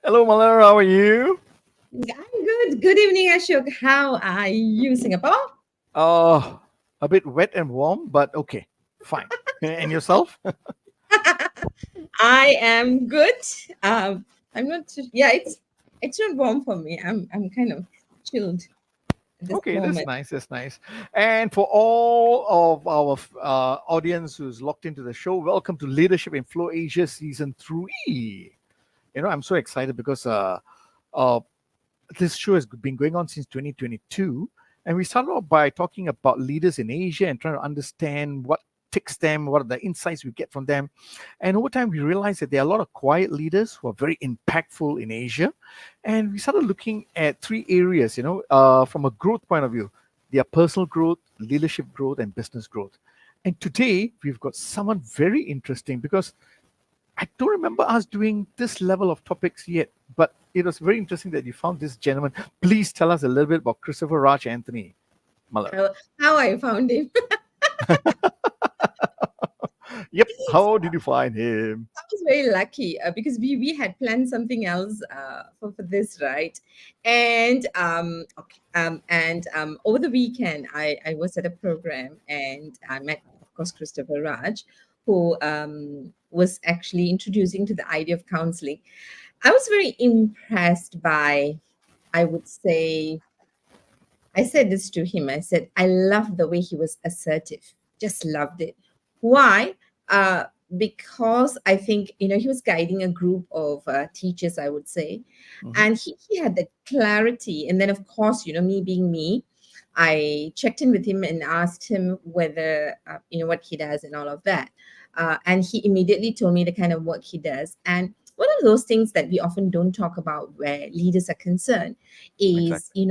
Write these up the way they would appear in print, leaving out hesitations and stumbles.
Hello, Malhar. How are you? I'm good. Good evening, Ashok. How are you, Singapore? Uh, a bit wet and warm, but okay, fine. And yourself? I am good. I'm not. Yeah, it's not warm for me. I'm kind of chilled at this Okay, that's moment. nice. That's nice. And for all of our audience who's locked into the show, welcome to Leadership in Flow Asia Season 3. I'm so excited because uh, this show has been going on since 2022. And we started off by talking about leaders in Asia and trying to understand what ticks them, what are the insights we get from them. And over time, we realized that there are a lot of quiet leaders who are very impactful in Asia. And we started looking at three areas, from a growth point of view: their personal growth, leadership growth, and business growth. And today, we've got someone very interesting because I don't remember us doing this level of topics yet, but it was very interesting that you found this gentleman. Please tell us a little bit about Christopher Raj Anthony, Malhar. How I found him. Yep. How did you find him? I was very lucky because we had planned something else for this, right? And okay, over the weekend, I was at a program and I met, of course, Christopher Raj, who was actually introducing to the idea of counseling. I was very impressed by, I would say, I said this to him. I said, I loved the way he was assertive. Just loved it. Why? Because I think, he was guiding a group of teachers, I would say. And he had that clarity. And then, of course, me being me, I checked in with him and asked him whether, what he does and all of that. And he immediately told me the kind of work he does. And one of those things that we often don't talk about where leaders are concerned is, Exactly.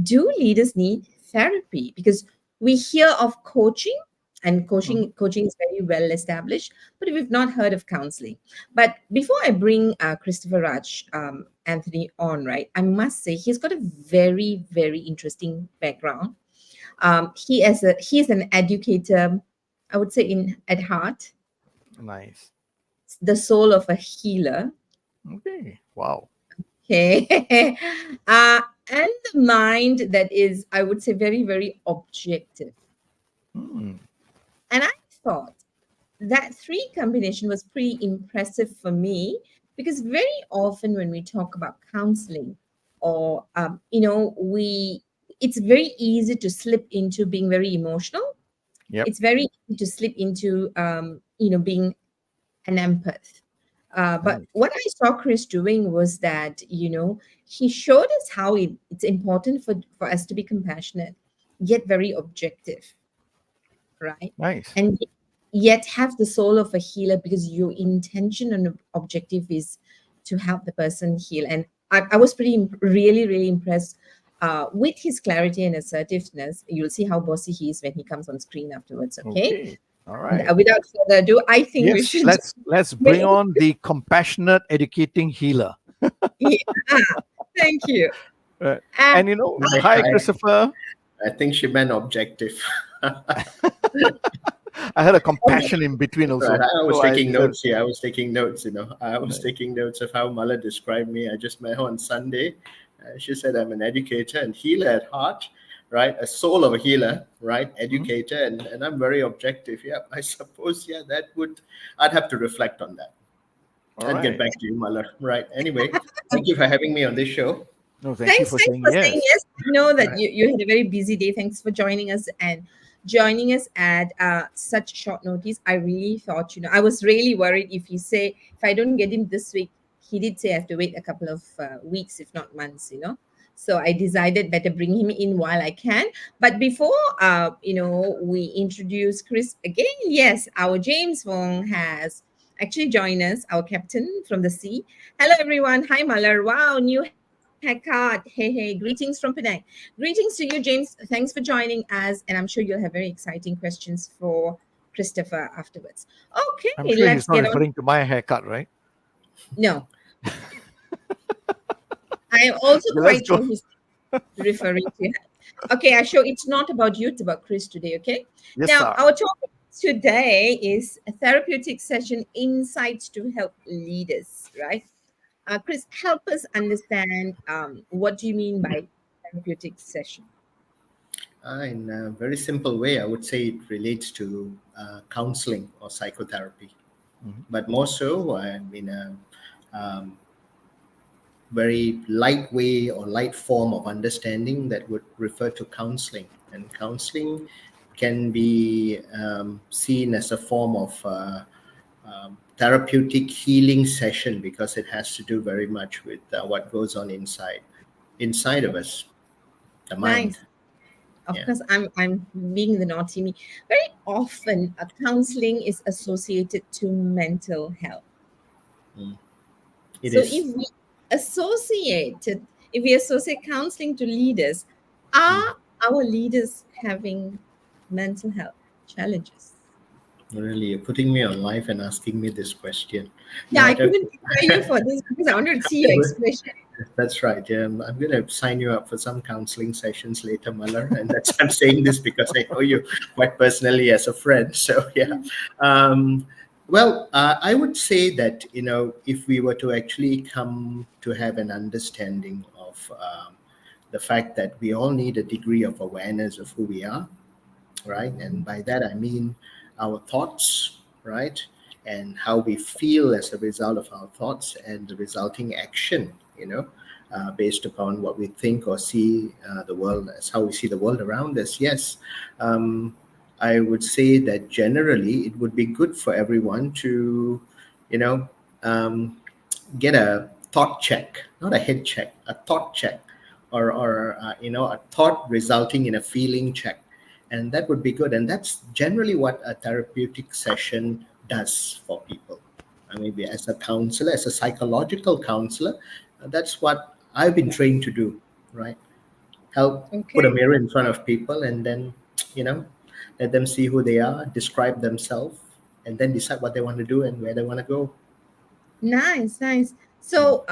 do leaders need therapy? Because we hear of coaching, and coaching is very well established, but we've not heard of counseling. But before I bring Christopher Raj Anthony on, right, I must say he's got a very, very interesting background. He is an educator, I would say, at heart, Nice. the soul of a healer. Okay. Wow. Okay. And the mind that is, I would say, very, very objective. Hmm. And I thought that three combination was pretty impressive for me because very often when we talk about counseling or, it's very easy to slip into being very emotional. Yep. It's very easy to slip into, being an empath. But Nice. what I saw Chris doing was that, he showed us how it's important for us to be compassionate, yet very objective, right? Nice. And yet have the soul of a healer because your intention and objective is to help the person heal. And I was really, really impressed with his clarity and assertiveness. You'll see how bossy he is when he comes on screen afterwards, okay? Okay. All right. Without further ado, I think we Yes. should Let's bring on the compassionate, educating healer. Yeah, thank you. Right. And And hi, Christopher. I think she meant objective. I had a compassion in between also. Right, I was So taking notes here. I was taking notes of how Mala described me. I just met her on Sunday. She said, I'm an educator and healer at heart, right? A soul of a healer, right? Educator, and I'm very objective. Yeah, I suppose, yeah, I'd have to reflect on that All and get right. back to you, Mala. Right. Anyway, thank you for having me on this show. No, thank you Thanks, for thanks saying for saying yes. yes. I know that Right. you had a very busy day. Thanks for joining us and joining us at such short notice. I really thought, I was really worried if I don't get him this week, he did say I have to wait a couple of weeks, if not months. So I decided better bring him in while I can. But before, we introduce Chris again, yes, our James Wong has actually joined us, our captain from the sea. Hello, everyone. Hi, Malar. Wow, new haircut. Hey, hey. Greetings from Penang. Greetings to you, James. Thanks for joining us. And I'm sure you'll have very exciting questions for Christopher afterwards. I'm Okay, sure let's he's not get on. referring to my haircut, right? No, I am also Okay, let's quite go. sure he's referring to. Okay, I show it's not about you, it's about Chris today. Okay. Yes, Now, sir. our topic today is a therapeutic session insights to help leaders, right? Chris, help us understand what do you mean by therapeutic session? In a very simple way, I would say it relates to counseling or psychotherapy, Mhm. but more so in a um, very light way or light form of understanding that would refer to counseling. And counseling can be seen as a form of therapeutic healing session because it has to do very much with what goes on inside of us, the mind. Nice. Of Yeah. course, I'm being the naughty me. Very often, counseling is associated to mental health. Mm. It So is. if we associate counseling to leaders, Mm. are our leaders having mental health challenges? Really, you're putting me on live and asking me this question. Yeah, I Right. Okay. couldn't prepare you for this because I wanted to see your expression. That's right. Yeah, I'm going to sign you up for some counseling sessions later, Muller. And I'm saying this because I know you quite personally as a friend. So yeah. Um, I would say that if we were to actually come to have an understanding of the fact that we all need a degree of awareness of who we are, right? And by that I mean our thoughts, right? And how we feel as a result of our thoughts and the resulting action, based upon what we think or see the world as how we see the world around us. Yes, um, I would say that generally it would be good for everyone to, you know, um, get a thought check, not a head check, a thought check, or a thought resulting in a feeling check, and that would be good. And that's generally what a therapeutic session does for people. Maybe as a counselor, as a psychological counselor, that's what I've been trained to do, right? Help put a Okay. mirror in front of people and then, you know, let them see who they are, describe themselves, and then decide what they want to do and where they want to go. Nice, nice. Mm. So,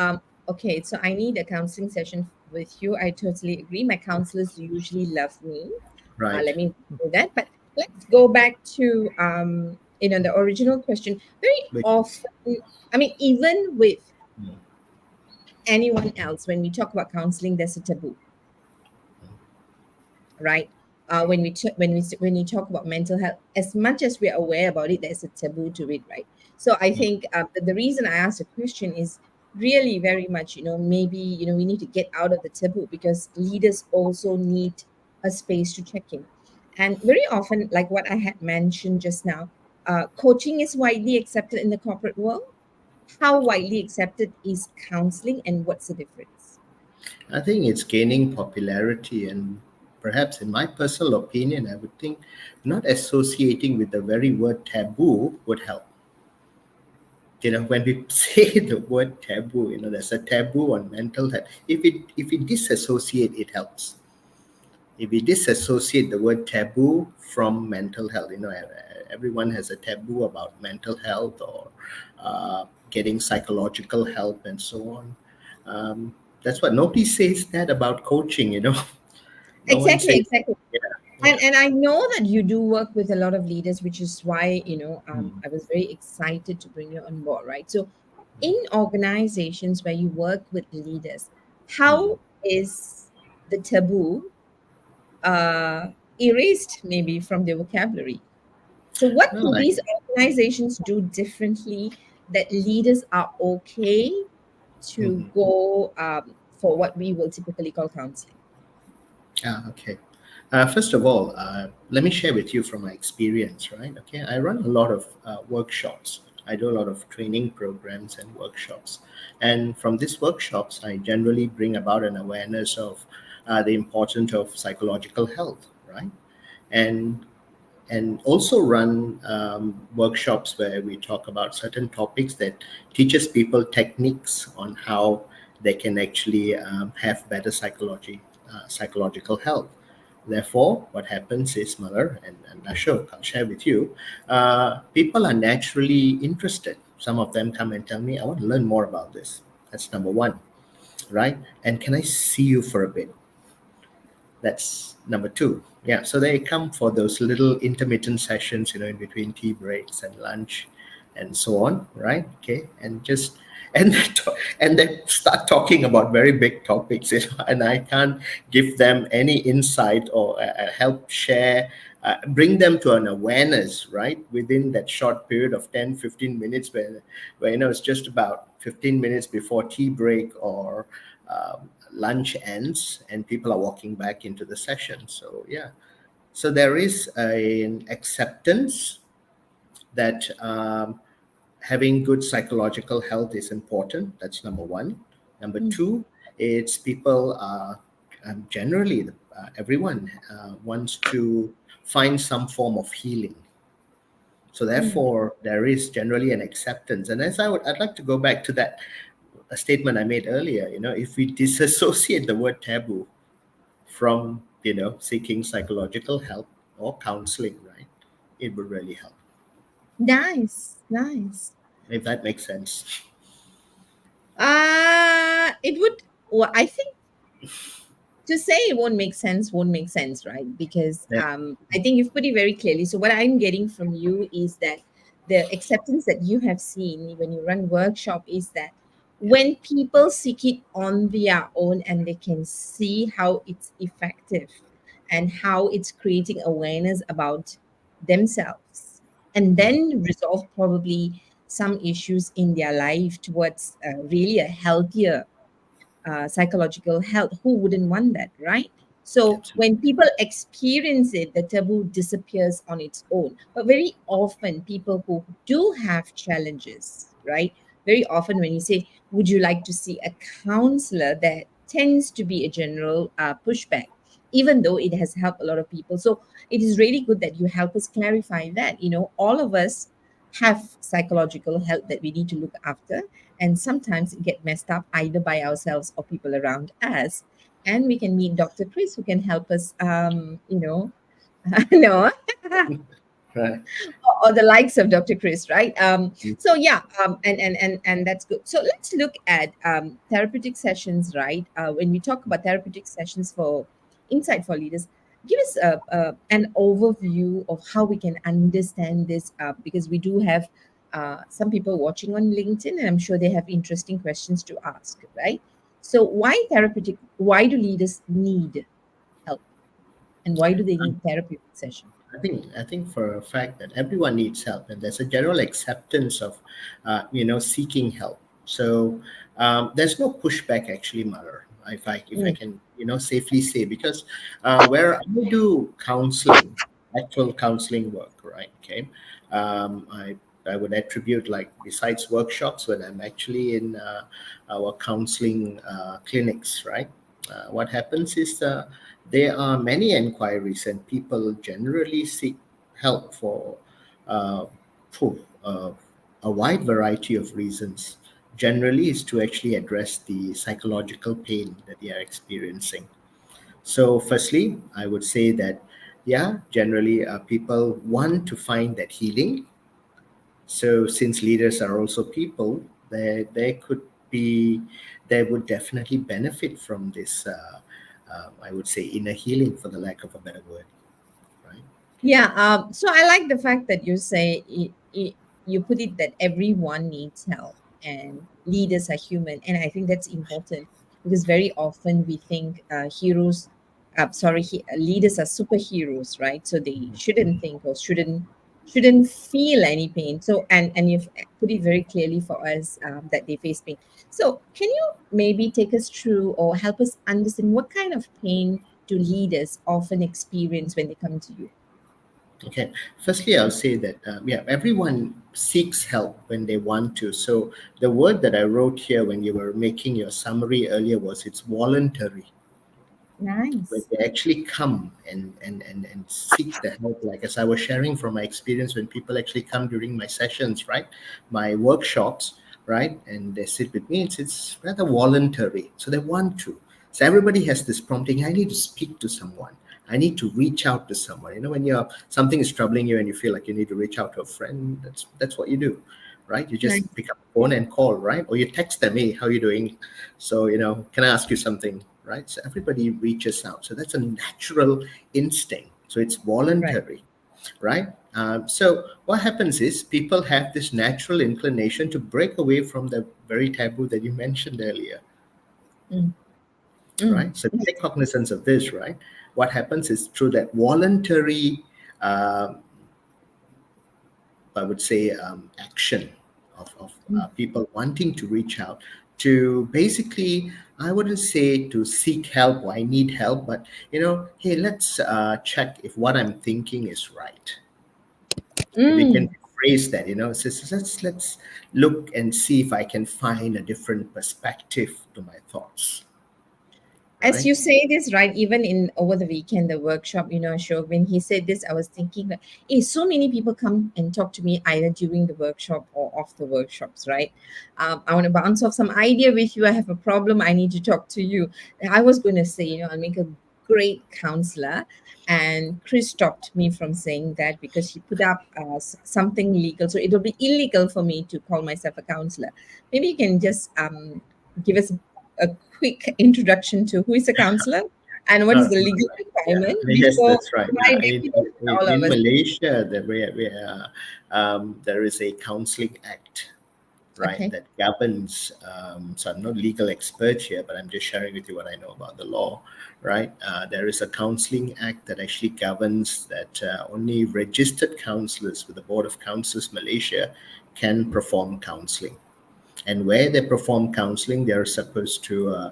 okay, so I need a counseling session with you. I totally agree. My counselors usually love me. Right. Let me do that. But let's go back to the original question. Very Which is, often, I mean, even with mm, anyone else, when we talk about counseling, there's a taboo, right? When we talk about mental health, as much as we're aware about it, there's a taboo to it, right? So I mm, think the reason I asked the question is really very much, maybe we need to get out of the taboo because leaders also need a space to check in, and very often, like what I had mentioned just now, coaching is widely accepted in the corporate world. How widely accepted is counseling, and what's the difference? I think it's gaining popularity, and perhaps, in my personal opinion, I would think not associating with the very word taboo would help. When we say the word taboo, there's a taboo on mental health. If we disassociate, it helps. If we disassociate the word taboo from mental health, everyone has a taboo about mental health or getting psychological help and so on. That's what nobody says that about coaching. No one Exactly, says, exactly. yeah, And yeah. and I know that you do work with a lot of leaders, which is why Mm, I was very excited to bring you on board, right? So, in organizations where you work with leaders, mm. how is the taboo erased maybe from their vocabulary. So, what No, could I, these organizations do differently that leaders are okay to mhm. go for what we will typically call counseling? Okay. First of all, let me share with you from my experience, right? Okay, I run a lot of workshops. I do a lot of training programs and workshops. And from these workshops, I generally bring about an awareness of the importance of psychological health, right? And also run workshops where we talk about certain topics that teaches people techniques on how they can actually have better psychological health. Therefore, what happens is, Mother and Ashok, I'll share with you, people are naturally interested. Some of them come and tell me, I want to learn more about this. That's number one, right? And can I see you for a bit? That's number two. Yeah, so they come for those little intermittent sessions, in between tea breaks and lunch, and so on, right? Okay, and just and they start talking about very big topics, and I can't give them any insight or help share. Bring them to an awareness, right, within that short period of 10, 15 minutes where it's just about 15 minutes before tea break or lunch ends and people are walking back into the session. So yeah, so there is an acceptance that having good psychological health is important. That's number one. Number Mm, two, it's people generally everyone wants to find some form of healing. So mm, therefore there is generally an acceptance. And I'd like to go back to that a statement I made earlier. If we disassociate the word taboo from seeking psychological help or counseling, right, it would really help, nice, nice. if that makes sense. It would. Well, I think to say it won't make sense, right? Because Yeah. I think you've put it very clearly. So what I'm getting from you is that the acceptance that you have seen when you run workshop is that Yeah. when people seek it on their own and they can see how it's effective and how it's creating awareness about themselves and Mhm. then resolve probably some issues in their life towards really a healthier psychological health. Who wouldn't want that, right? So Absolutely. when people experience it, the taboo disappears on its own. But very often, people who do have challenges, right? Very often, when you say, "Would you like to see a counselor?" there tends to be a general pushback, even though it has helped a lot of people. So it is really good that you help us clarify that. All of us have psychological health that we need to look after, and sometimes it get messed up either by ourselves or people around us, and we can meet Dr. Chris who can help us no, Right. or the likes of Dr. Chris, right? So yeah, and that's good. So let's look at therapeutic sessions, right? When we talk about therapeutic sessions for insight for leaders, give us an overview of how we can understand this, because we do have some people watching on LinkedIn, and I'm sure they have interesting questions to ask, right? So why therapeutic? Why do leaders need help, and why do they need therapeutic session? I think for a fact that everyone needs help, and there's a general acceptance of, seeking help. So there's no pushback actually, Mother. If I Mm, can, safely say, because where I do counseling, actual counseling work, right? Okay, I would attribute, like, besides workshops, when I'm actually in our counseling clinics, right? What happens is there are many inquiries, and people generally seek help uh, for a wide variety of reasons. Generally, is to actually address the psychological pain that they are experiencing. So, firstly, I would say that, yeah, generally people want to find that healing. So, since leaders are also people, they could be, they would definitely benefit from this. I would say inner healing, for the lack of a better word, right? yeah, so I like the fact that you say you put it that everyone needs help and leaders are human, and I think that's important. because very often we think leaders are superheroes, right? So they shouldn't think or shouldn't feel any pain. So and you've put it very clearly for us that they face pain. So can you maybe take us through or help us understand what kind of pain do leaders often experience when they come to you? Okay. Firstly, I'll say that everyone seeks help when they want to. So the word that I wrote here when you were making your summary earlier was it's voluntary. When Nice. they actually come and seek the help, like as I was sharing from my experience, when people actually come during my sessions, right, my workshops, right, and they sit with me, it's rather voluntary, so they want to. So everybody has this prompting, I need to speak to someone, I need to reach out to someone. When you're something is troubling you and you feel like you need to reach out to a friend, that's what you do, right? You Nice. just pick up the phone and call, right? Or you text them, hey, how you doing? So, can I ask you something, right? So everybody reaches out. So that's a natural instinct. So it's Right. voluntary, right? So what happens is people have this natural inclination to break away from the very taboo that you mentioned earlier, Mm. Mm. right? So take cognizance of this, right? What happens is through that voluntary um, I would say, action of people wanting to reach out to basically, I wouldn't say to seek help or I need help, but, hey, let's check if what I'm thinking is right. If we can Mm. phrase that, so let's look and see if I can find a different perspective to my thoughts, As right? you say this, right, even in over the weekend, the workshop, Ashok, when he said this, I was thinking that, so many people come and talk to me either during the workshop or off the workshops, right? I want to bounce off some idea with you. I have a problem. I need to talk to you. I was going to say, I'll make a great counselor. And Chris stopped me from saying that because he put up something legal. So it will be illegal for me to call myself a counselor. Maybe you can just give us a quick introduction to who is a counselor and what is the legal Yeah, requirement yes, before that's right. my deputy all of In us. Malaysia, there is a counseling act, right, Okay. that governs. So I'm not legal expert here, but I'm just sharing with you what I know about the law, right? There is a counseling act that actually governs that only registered counselors with the Board of Counsellors Malaysia can perform counseling. And where they perform counseling, they're supposed to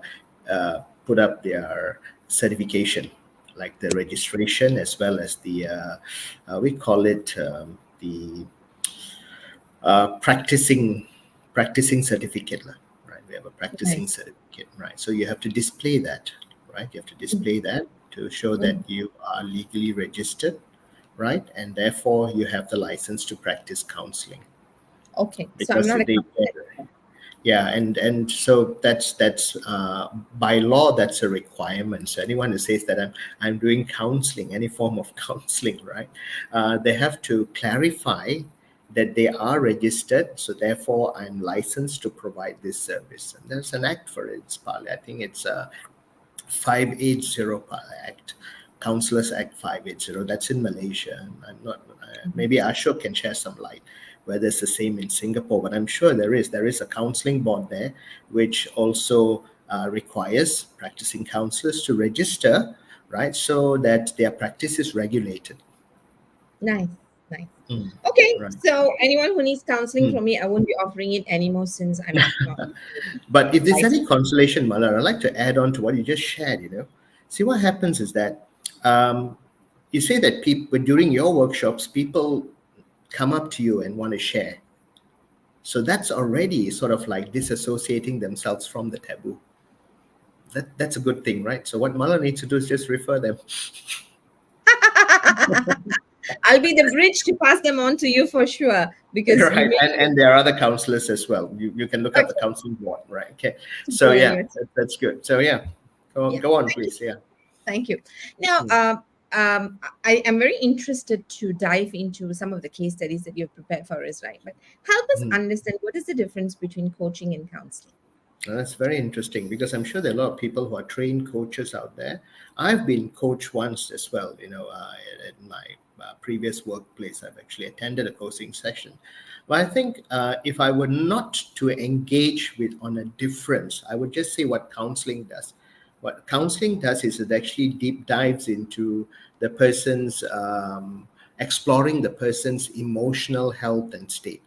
put up their certification, like the registration as well as the we call it the practicing certificate, right? We have a practicing Nice. certificate, right? So you have to display that, right? You have to display that to show that Mm. you are legally registered, right? And therefore you have the license to practice counseling, Okay. So I'm because not a they counselor. yeah, and so that's by law, that's a requirement. So anyone who says that I'm doing counseling, any form of counseling, right, they have to clarify that they are registered, so therefore I'm licensed to provide this service. And there's an act for it. It's Ballet, I think it's 580 Act, Counsellors Act 580. That's in Malaysia. I'm not. Maybe Ashok can share some light whether it's the same in Singapore, but I'm sure there is. There is a counselling board there, which also requires practicing counsellors to register, right, so that their practice is regulated. Nice. Nice. Mm, Okay. right. So anyone who needs counseling Mm. from me, I won't be offering it anymore since I'm not But if there's any licensed. consolation, Malar, I'd like to add on to what you just shared. See what happens is that you say that people during your workshops, people come up to you and want to share. So that's already sort of like disassociating themselves from the taboo. That's a good thing, right? So what Mala needs to do is just refer them. I'll be the bridge to pass them on to you for sure because you Right. made And there are other counselors as well. You can look up the okay. counseling board, right? Okay. To So go in yeah, with. that's good. So yeah, Yeah. go on, Thank you. please. Yeah. Thank you. Now, Mm. I am very interested to dive into some of the case studies that you've prepared for us, right? But help us Mm. understand what is the difference between coaching and counseling. That's very interesting because I'm sure there are a lot of people who are trained coaches out there. I've been coached once as well. In my previous workplace, I've actually attended a coaching session. But I think if I were not to engage with on a difference, I would just say what counseling does. What counseling does is it actually deep dives into the person's exploring the person's emotional health and state.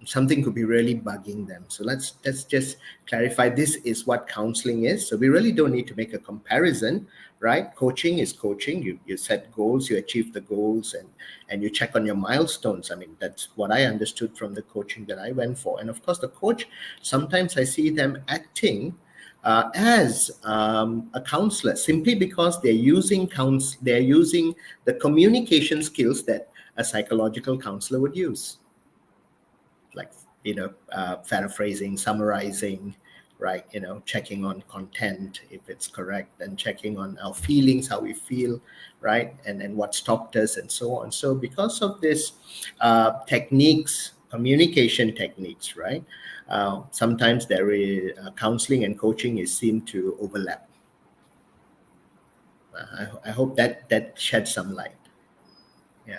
Something could be really bugging them. So let's just clarify, this is what counseling is. So we really don't need to make a comparison, right? Coaching is coaching. You set goals, you achieve the goals, and you check on your milestones. I mean, that's what I understood from the coaching that I went for. And of course, the coach, sometimes I see them acting as a counselor simply because they're using the communication skills that a psychological counselor would use, like paraphrasing, summarizing, right? Checking on content if it's correct, and checking on our feelings, how we feel, right? And what stopped us, and so on. So because of this techniques, communication techniques, right? Sometimes there is counseling and coaching is seen to overlap. I hope that sheds some light. Yeah.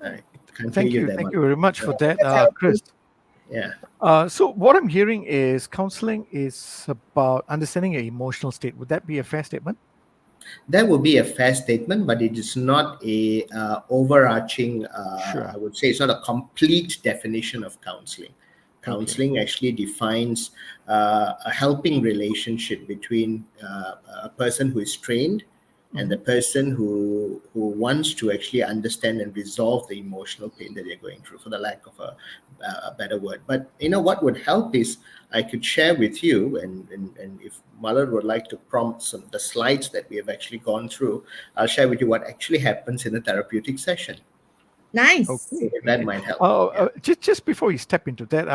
I can't hear you there, Thank Mark. you very much for that, That's helpful. Chris. Yeah. So what I'm hearing is counseling is about understanding your emotional state. Would that be a fair statement? That would be a fair statement, but it is not a overarching. Sure. I would say it's not a complete definition of counseling. Okay. Counseling actually defines a helping relationship between a person who is trained and the person who wants to actually understand and resolve the emotional pain that they're going through, for the lack of a better word. But what would help is I could share with you, and if Malad would like to prompt some the slides that we have actually gone through, I'll share with you what actually happens in a therapeutic session. Nice. Okay. That might help. Yeah. Just before you step into that,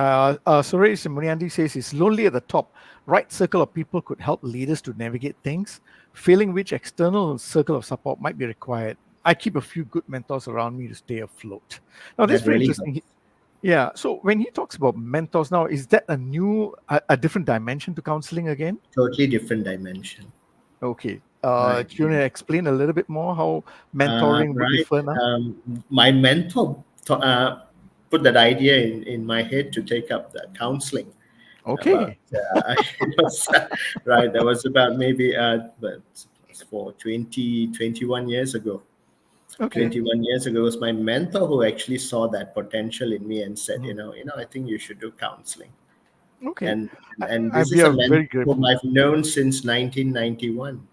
Suresh Muniandi says it's lonely at the top. Right circle of people could help leaders to navigate things, failing which external circle of support might be required. I keep a few good mentors around me to stay afloat. Now, this is That very really interesting. helps. Yeah. So when he talks about mentors now, is that a different dimension to counseling again? Totally different dimension. Okay. Right. Do you want to explain a little bit more how mentoring would Right. differ now? My mentor put that idea in my head to take up the counseling. About Okay. it was right. That was about maybe but for 21 years ago. Okay. 21 years ago was my mentor who actually saw that potential in me and said, Mhm. I think you should do counseling. Okay. And and this We is a are mentor very whom grateful. I've known since 1991.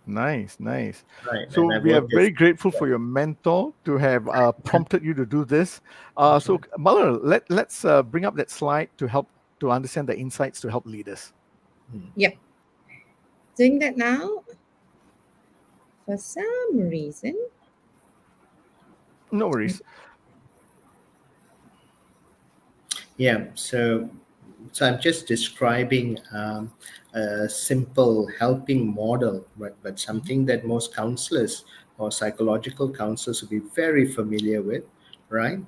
Nice, nice. Right. So And I've we are worked as very grateful for your mentor to have prompted you to do this. So Mother, let's bring up that slide to help to understand the insights to help leaders. Yep. Doing that now. For some reason. No worries. Yeah. So I'm just describing a simple helping model, but something that most counselors or psychological counselors will be very familiar with, right?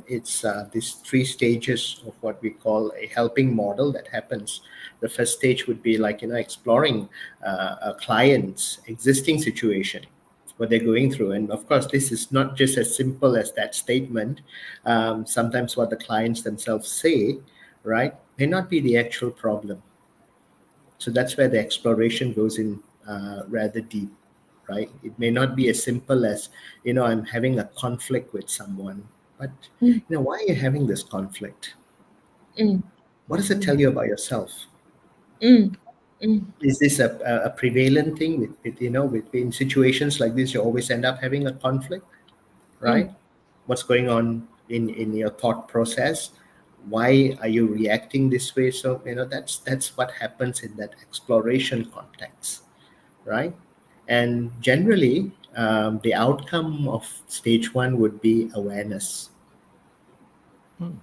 It's these three stages of what we call a helping model that happens. The first stage would be like exploring a client's existing situation, what they're going through. And of course, this is not just as simple as that statement. Sometimes what the clients themselves say, right, may not be the actual problem. So that's where the exploration goes in rather deep, right? It may not be as simple as, I'm having a conflict with someone, but, Mm, why are you having this conflict? mm, What does it tell you about yourself? mm, mm, Is this a prevalent thing with in situations like this, you always end up having a conflict, mm, right? What's going on in your thought process? Why are you reacting this way? So that's what happens in that exploration context, right? And generally, the outcome of stage one would be awareness. Hmm.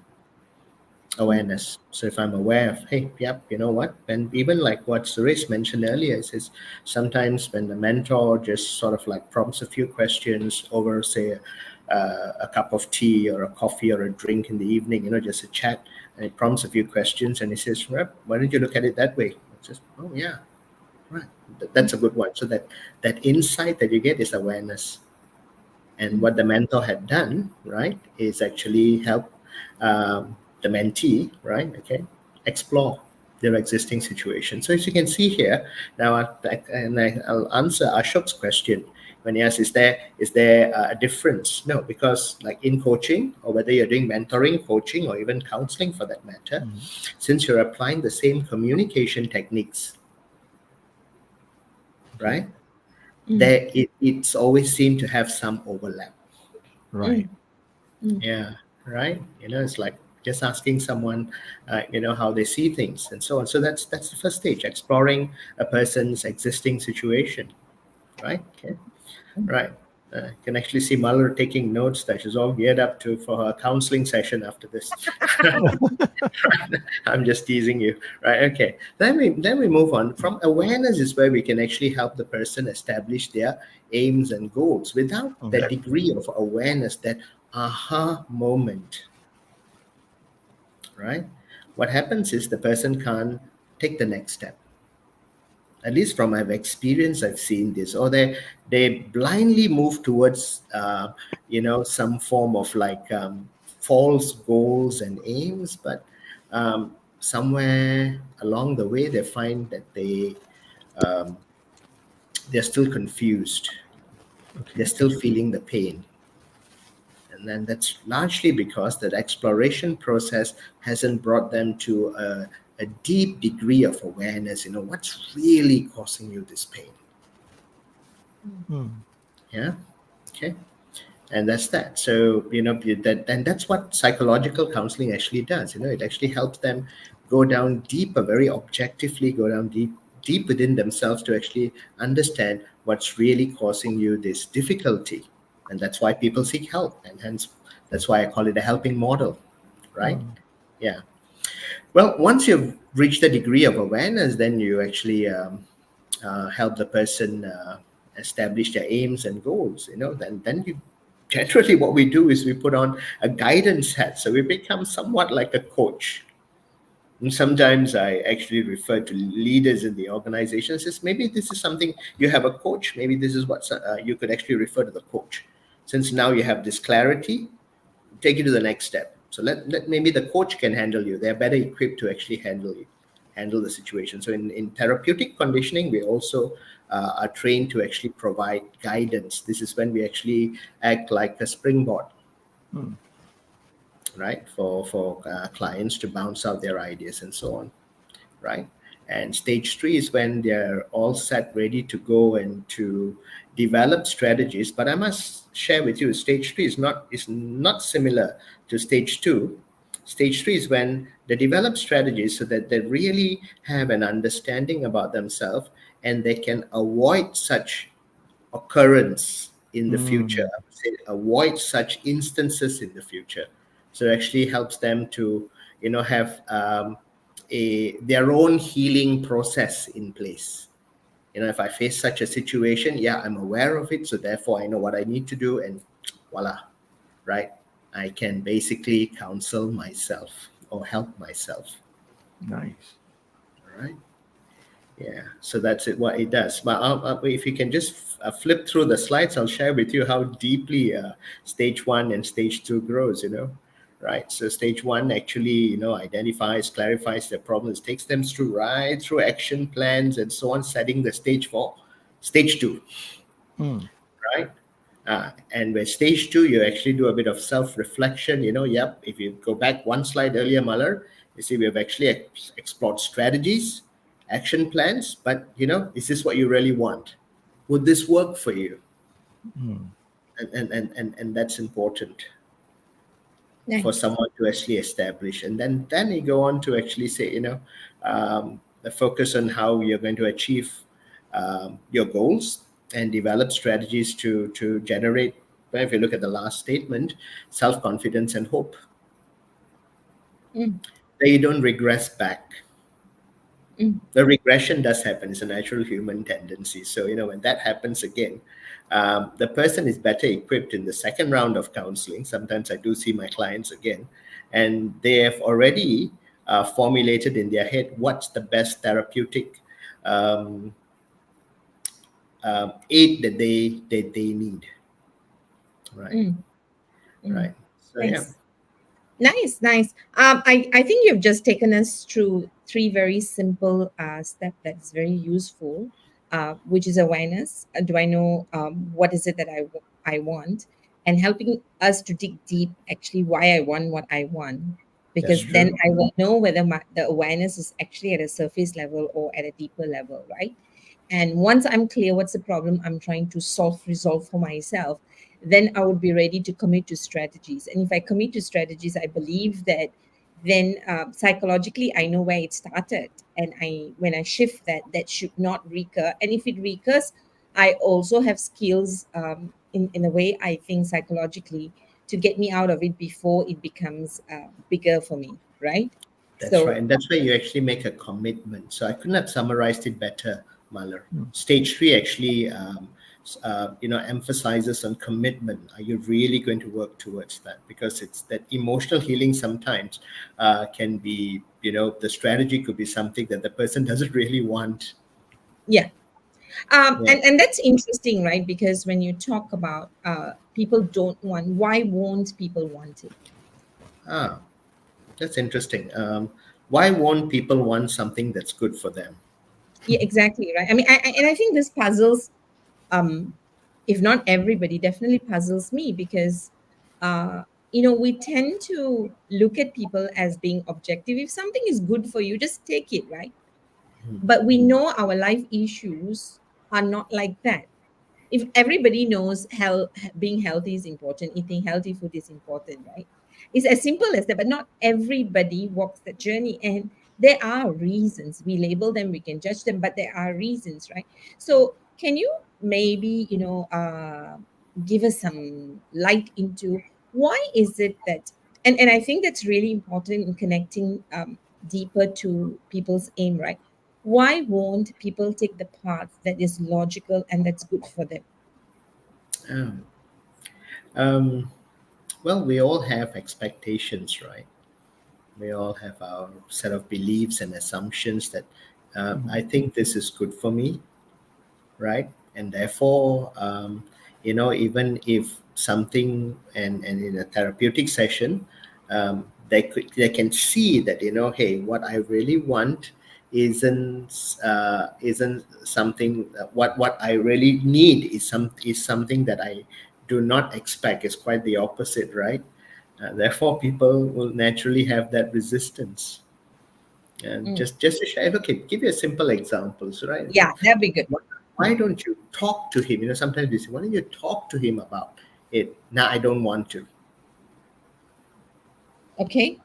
Awareness. So if I'm aware of, hey, yep, you know what? And even like what Suresh mentioned earlier, is sometimes when the mentor just sort of like prompts a few questions over, say, a cup of tea or a coffee or a drink in the evening, just a chat, and it prompts a few questions, and he says, well, why don't you look at it that way? It's just, oh yeah, right. That's a good one. So that insight that you get is awareness. And what the mentor had done, right, is actually help the mentee, right, okay, explore their existing situation. So as you can see here, now I'll answer Ashok's question when he asks, is there a difference? No, because like in coaching, or whether you're doing mentoring, coaching, or even counseling for that matter, since you're applying the same communication techniques, right, there it's always seemed to have some overlap. Right. Yeah, right. It's like just asking someone, how they see things and so on. So that's the first stage, exploring a person's existing situation, right? Okay, right. You can actually see Mallory taking notes that she's all geared up for her counseling session after this. I'm just teasing you, right? Okay. Then we move on. From awareness is where we can actually help the person establish their aims and goals without that degree of awareness, that aha moment, right? What happens is the person can't take the next step. At least from my experience, I've seen this, or they blindly move towards some form of like false goals and aims, but somewhere along the way they find that they're still confused, they're still feeling the pain. And then that's largely because that exploration process hasn't brought them to a deep degree of awareness. What's really causing you this pain? Yeah. Okay. And that's that. So and that's what psychological counseling actually does. It actually helps them go down deeper, very objectively, go down deep within themselves to actually understand what's really causing you this difficulty. And that's why people seek help, and hence that's why I call it a helping model, right? Yeah. Well, once you've reached a degree of awareness, then you actually help the person establish their aims and goals. Then you generally, what we do is we put on a guidance hat, so we become somewhat like a coach. And sometimes I actually refer to leaders in the organization. Says maybe this is something, you have a coach. Maybe this is what you could actually refer to the coach. Since now you have this clarity, take it to the next step. So let maybe the coach can handle you. They're better equipped to actually handle the situation. So in therapeutic conditioning, we also are trained to actually provide guidance. This is when we actually act like a springboard, right, for clients to bounce out their ideas and so on, right? And stage 3 is when they're all set, ready to go and to develop strategies. But I must share with you, stage 3 is not similar to stage 2. Stage 3 is when they develop strategies so that they really have an understanding about themselves, and they can avoid such occurrence in the future. I would say avoid such instances in the future. So it actually helps them to have their own healing process in place. If I face such a situation, I'm aware of it, so therefore I know what I need to do, and voila, right? I can basically counsel myself or help myself. Nice. All right. Yeah, so that's what it does. But if you can just flip through the slides, I'll share with you how deeply stage 1 and stage 2 grows, right? So stage 1 actually, identifies, clarifies their problems, takes them right through action plans and so on, setting the stage for stage 2, right? And with stage 2, you actually do a bit of self-reflection. If you go back one slide earlier, Malar, you see we have actually explored strategies, action plans, but is this what you really want? Would this work for you? And that's important for someone to actually establish. And then you go on to actually say, the focus on how you're going to achieve your goals and develop strategies to generate, if you look at the last statement, self-confidence and hope. That you don't regress back. The regression does happen. It's a natural human tendency. So, when that happens again, the person is better equipped in the second round of counseling. Sometimes I do see my clients again, and they have already formulated in their head what's the best therapeutic um, aid that they need. Right. Mm, mm. Right. So yeah. Nice. Nice, nice. I think you've just taken us through three very simple steps that's very useful, which is awareness. Do I know what is it that I want? And helping us to dig deep, actually, why I want what I want. That's Because then true. I will know whether the awareness is actually at a surface level or at a deeper level, right? And once I'm clear what's the problem I'm trying to resolve for myself, then I would be ready to commit to strategies. And if I commit to strategies, I believe that then psychologically I know where it started, and when I shift that, that should not recur. And if it recurs, I also have skills in the way I think psychologically to get me out of it before it becomes bigger for me, right? That's right. So And that's where you actually make a commitment. So I couldn't have summarized it better, Malar. Mm. Stage three actually, emphasizes on commitment. Are you really going to work towards that? Because it's that emotional healing sometimes can be, the strategy could be something that the person doesn't really want. yeah. Yeah. And that's interesting, right? Because when you talk about people don't want, why won't people want it? Ah, that's interesting. Why won't people want something that's good for them? Yeah, exactly, right. I mean, and I think this puzzles, um, if not everybody, definitely puzzles me because, uh, we tend to look at people as being objective. If something is good for you, just take it, right? Hmm. But we know our life issues are not like that. If everybody knows being healthy is important, eating healthy food is important, right? It's as simple as that, but not everybody walks that journey. And there are reasons. We label them, we can judge them, but there are reasons, right? So can you maybe, give us some light into why is it that, and I think that's really important in connecting deeper to people's aim, right? Why won't people take the path that is logical and that's good for them? Um, um, well, we all have expectations, right? We all have our set of beliefs and assumptions that Mm. I think this is good for me, right? And therefore, even if something and in a therapeutic session, they can see that hey, what I really want isn't something what I really need is something that I do not expect. Is quite the opposite, right? Therefore, people will naturally have that resistance. And Mm. just to share, okay, give you a simple examples, right? Okay, Yeah, that'd be good. why, why don't you talk to him? Sometimes we say, why don't you talk to him about it? Now I don't want to, Okay.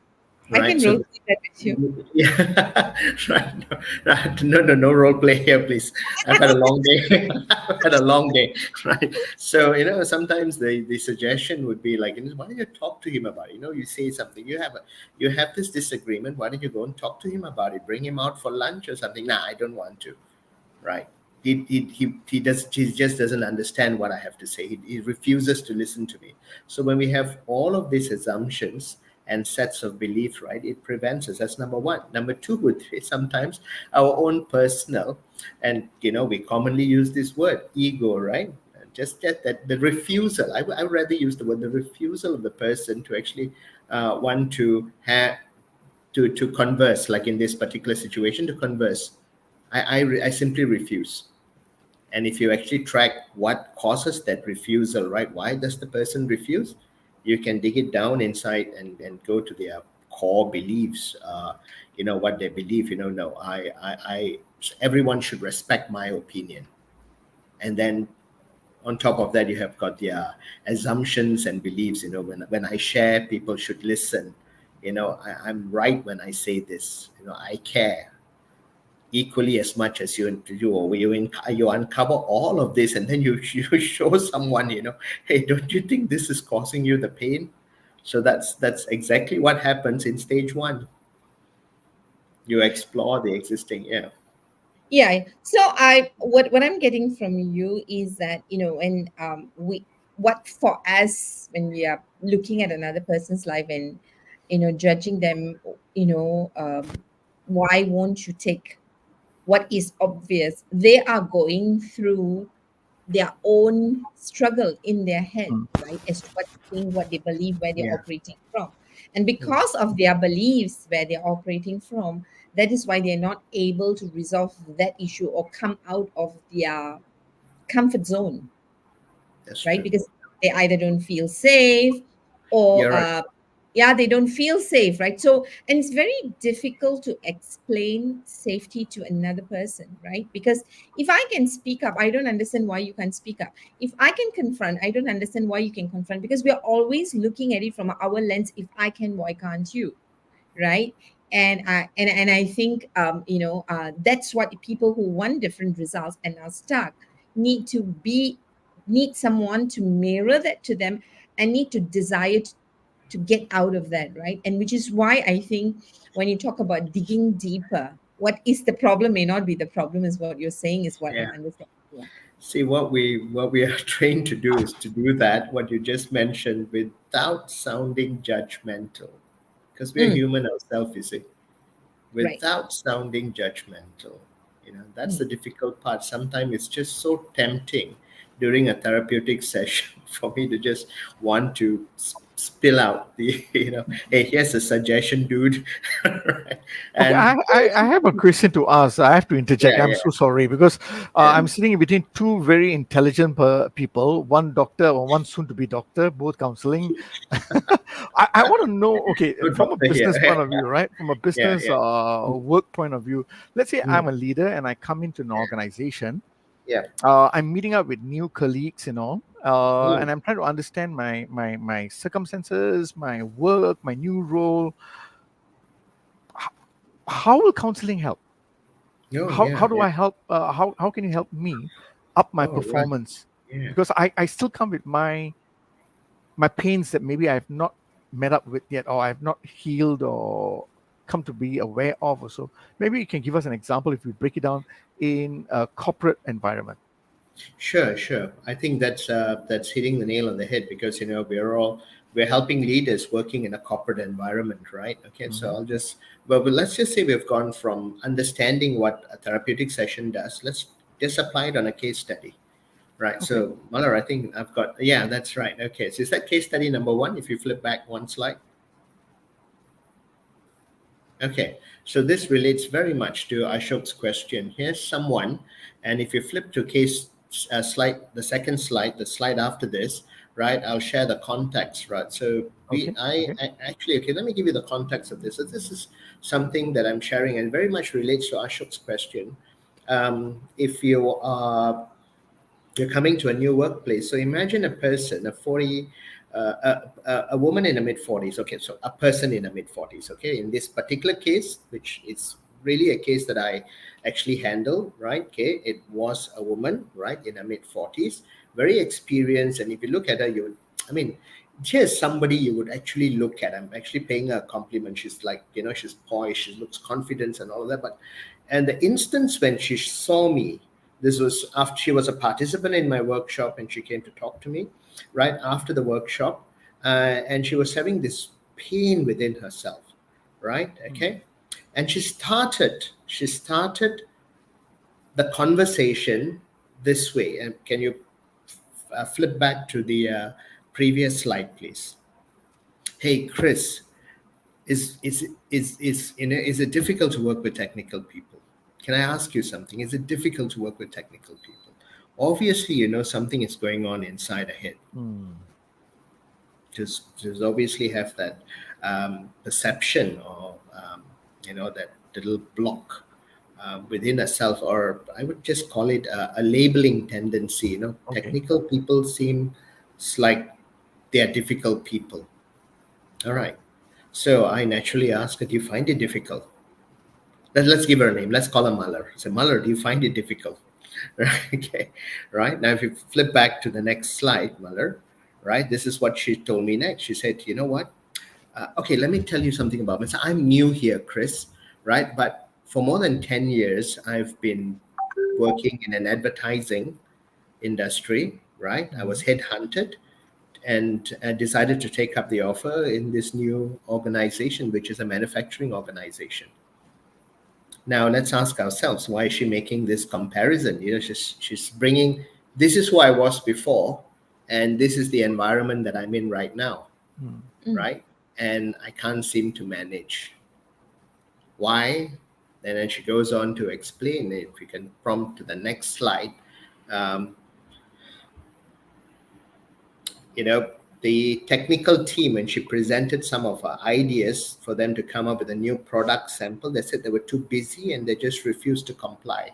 I right? can So role play that with you. yeah, right. No role play here, please. I've had a long day. I've had a long day, right? So sometimes the suggestion would be like, why don't you talk to him about it? You say something, you have this disagreement. Why don't you go and talk to him about it? Bring him out for lunch or something. Nah, I don't want to, right? He just doesn't understand what I have to say. He refuses to listen to me. So when we have all of these assumptions and sets of belief, right, it prevents us. That's number one. Number two would be sometimes our own personal, and we commonly use this word ego, right? Just that the refusal. I would rather use the word the refusal of the person to actually want to have to converse, like in this particular situation, to converse. I simply refuse. And if you actually track what causes that refusal, right? Why does the person refuse? You can dig it down inside and go to their core beliefs. What they believe. No, everyone should respect my opinion. And then on top of that, you have got their assumptions and beliefs. When I share, people should listen. I'm right when I say this. I care equally as much as you uncover all of this, and then you you show someone, hey, don't you think this is causing you the pain? So that's exactly what happens in stage one. You explore the existing, yeah. Yeah. So what I'm getting from you is that, when we what for us when we are looking at another person's life and judging them, why won't you take what is obvious? They are going through their own struggle in their head, Mm. right? As to what they think, what they believe, where they're Yeah. operating from. And Yeah. because of their beliefs, where they're operating from, that is why they're not able to resolve that issue or come out of their comfort zone, That's right? true. Because they either don't feel safe or You're right. yeah, they don't feel safe, right? So, and it's very difficult to explain safety to another person, right? Because if I can speak up, I don't understand why you can't speak up. If I can confront, I don't understand why you can confront, because we are always looking at it from our lens. If I can, why can't you? Right? And I think that's what people who want different results and are stuck need to be need someone to mirror that to them, and need to desire to get out of that, right? And which is why I think when you talk about digging deeper, what is the problem may not be the problem, is what you're saying, is what I'm Yeah. understanding. Yeah. See, what we are trained to do is to do that, what you just mentioned, without sounding judgmental. Because we're Mm, human ourselves, you see. right. Without sounding judgmental. That's Mm. the difficult part. Sometimes it's just so tempting during a therapeutic session for me to just want to spill out the, hey, here's a suggestion, dude. Right? Okay, I, And I, I have a question to ask. I have to interject. yeah, I'm yeah, so sorry because yeah, I'm sitting in between two very intelligent people, one doctor or one soon to be doctor, both counseling. I want to know, okay, good from a doctor here. business point of view, right? From a Yeah, business yeah. work point of view, let's say Mm, I'm a leader and I come into an organization. yeah. I'm meeting up with new colleagues, Mm. and I'm trying to understand my circumstances, my work, my new role. H- How will counseling help? Oh, How yeah, do yeah. I help? How can you help me up my Oh, right. performance? Yeah. Because I still come with my pains that maybe I have not met up with yet, or I have not healed or come to be aware of, or so. Maybe you can give us an example if we break it down in a corporate environment. Sure, sure. I think that's hitting the nail on the head, because we're helping leaders working in a corporate environment, right? Okay, so Mhm. I'll just but let's just say we've gone from understanding what a therapeutic session does. Let's just apply it on a case study, right? Okay. So Malar, I think I've got, yeah, that's right. Okay, so is that case study number one? If you flip back one slide. Okay, so this relates very much to Ashok's question. Here's someone, and if you flip to case slide, the second slide, the slide after this, right? I'll share the context, right? So Okay. Okay. I actually, okay, let me give you the context of this. So this is something that I'm sharing, and very much relates to Ashok's question. If you're coming to a new workplace. So imagine a person, a 40, a woman in the mid 40s. Okay, so a person in the mid 40s. Okay, in this particular case, which is really a case that I actually handle, right? Okay, it was a woman, right, in her mid 40s, very experienced. And if you look at her, I mean, here's somebody you would actually look at. I'm actually paying her a compliment. She's like, she's poised, she looks confident and all of that. And the instance when she saw me, this was after she was a participant in my workshop, and she came to talk to me right after the workshop, and she was having this pain within herself, right? Mm. Okay, and she started the conversation this way. And can you flip back to the previous slide, please? Hey, Chris, is it difficult to work with technical people? Can I ask you something? Is it difficult to work with technical people? Obviously, something is going on inside a head. Mm. Just obviously have that perception, or that little block within a self, or I would just call it a labeling tendency. Okay. Technical people seem like they are difficult people. All right. So I naturally ask, do you find it difficult? Let's give her a name. Let's call her Muller. So Muller, do you find it difficult? Right. Okay. Right. Now, if you flip back to the next slide, Muller, right, this is what she told me next. She said, you know what? Okay, let me tell you something about myself. I'm new here, Chris, right? But for more than 10 years, I've been working in an advertising industry, right? I was Mhm. headhunted and decided to take up the offer in this new organization, which is a manufacturing organization. Now let's ask ourselves, why is she making this comparison? She's bringing, this is who I was before, and this is the environment that I'm in right now, right? And I can't seem to manage. Why? And then she goes on to explain it. If we can prompt to the next slide. The technical team, when she presented some of her ideas for them to come up with a new product sample, they said they were too busy and they just refused to comply.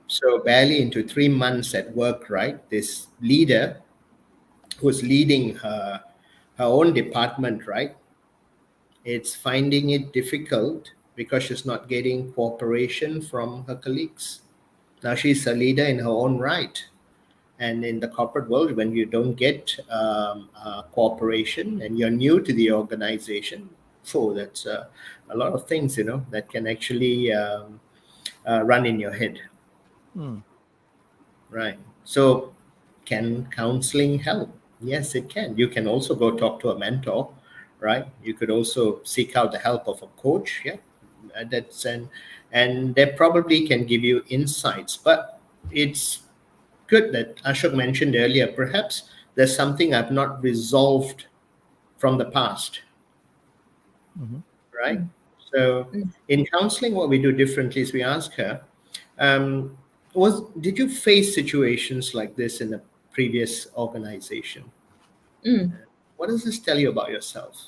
So barely into 3 months at work, right, this leader who's leading her own department, right, it's finding it difficult because she's not getting cooperation from her colleagues. Now she's a leader in her own right. And in the corporate world, when you don't get cooperation and you're new to the organization, that's a lot of things, that can actually run in your head. Right. So can counseling help? Yes, it can. You can also go talk to a mentor, right? You could also seek out the help of a coach. Yeah. And they probably can give you insights, but it's good that Ashok mentioned earlier, perhaps there's something I've not resolved from the past, right? So in counseling, what we do differently is we ask her, did you face situations like this in a previous organization? What does this tell you about yourself?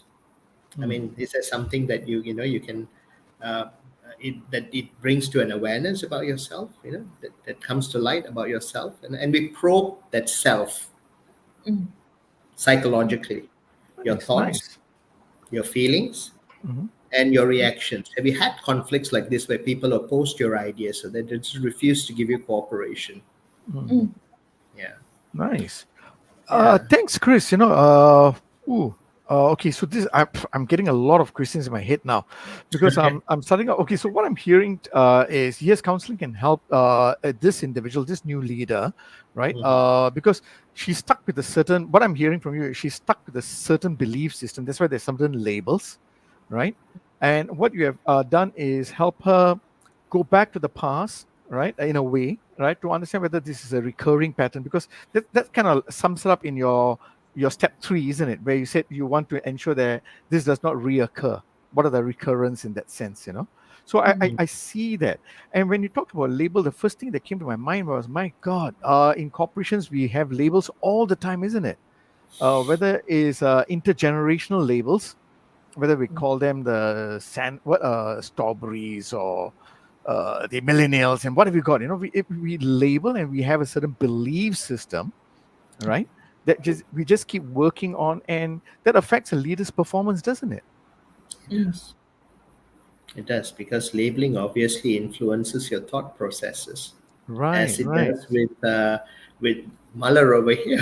I mean, is there something that you can it brings to an awareness about yourself, that comes to light about yourself, and we probe that self psychologically, your thoughts, your feelings, and your reactions. Have you had conflicts like this where people oppose your ideas so that they just refuse to give you cooperation? Yeah. Nice. Yeah. Thanks, Chris. Okay, so this I'm getting a lot of questions in my head now because I'm starting out. Okay, so what I'm hearing is yes, counseling can help this individual, this new leader, right? Because she's stuck with a certain. What I'm hearing from you is she's stuck with a certain belief system. That's why there's certain labels, right? And what you have done is help her go back to the past, right? In a way, right, to understand whether this is a recurring pattern, because that kind of sums it up in your step 3, isn't it, where you said you want to ensure that this does not reoccur. What are the recurrence in that sense, so I see that. And when you talk about label, the first thing that came to my mind was, my God, in corporations we have labels all the time, isn't it? Whether it's intergenerational labels, whether we call them the strawberries or the millennials, and what have you got? We label and we have a certain belief system, right? That we just keep working on, and that affects a leader's performance, doesn't it? Yes. It does, because labeling obviously influences your thought processes, as it does with Muller over here,